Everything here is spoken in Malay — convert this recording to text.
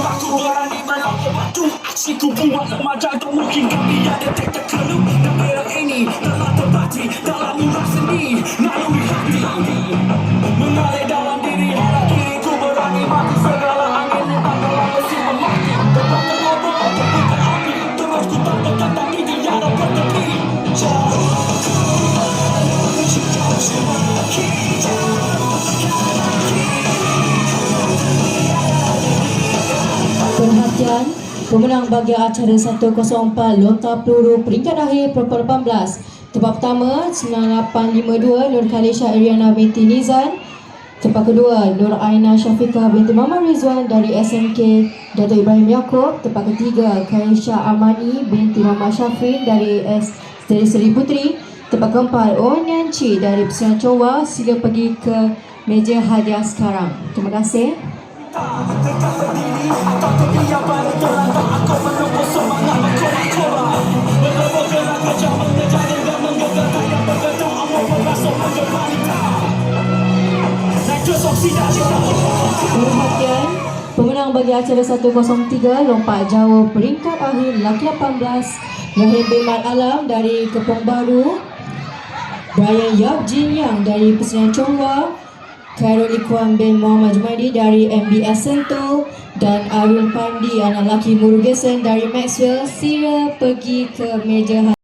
Aku berani melawan waktu, aksiku buat remaja tak mungkin kami ada tekad keluh. Dan era ini telah terbati dalam murah seni, naluri hati mengalir dalam diri harap diriku berani mati segala angin lebat dalam mesin memati. Tetap terobok, terbuka api, terus ku tambahkan tapi tiada bertepi. Jauh semakin jauh. Perhatian, pemenang bagi acara 104 Lontar Peluru peringkat akhir Perempuan 18. Tempat pertama 9852 Nur Khalisha Ariana binti Nizan. Tempat kedua Nur Aina Syafiqah binti Muhammad Rizwan dari SMK Datuk Ibrahim Yaakob. Tempat ketiga Khaisha Amani binti Muhammad Syafrin dari Seri Putri. Tempat keempat Onyan Chi dari Pesona Chowa. Sila pergi ke meja hadiah sekarang. Terima kasih. Tetap berdiri atau terdiam terlantar aku menunggu semangat berkorak-korak berlebur gerak kejar mengejar dan menggegarkan yang bergetung Allah berasuk mengemalika naik ke soksida Perhatian, pemenang bagi acara 103 lompat jauh peringkat akhir lelaki 18 Rahim bin Mat Alam dari Kepong Baru, Brian Yap Jin Yang dari Pesona Chongwa, Khairul Ikhwan bin Muhammad Jumaidi dari MBS Sentul dan Arul Pandi anak lelaki Murugesen dari Maxwell. Sila pergi ke meja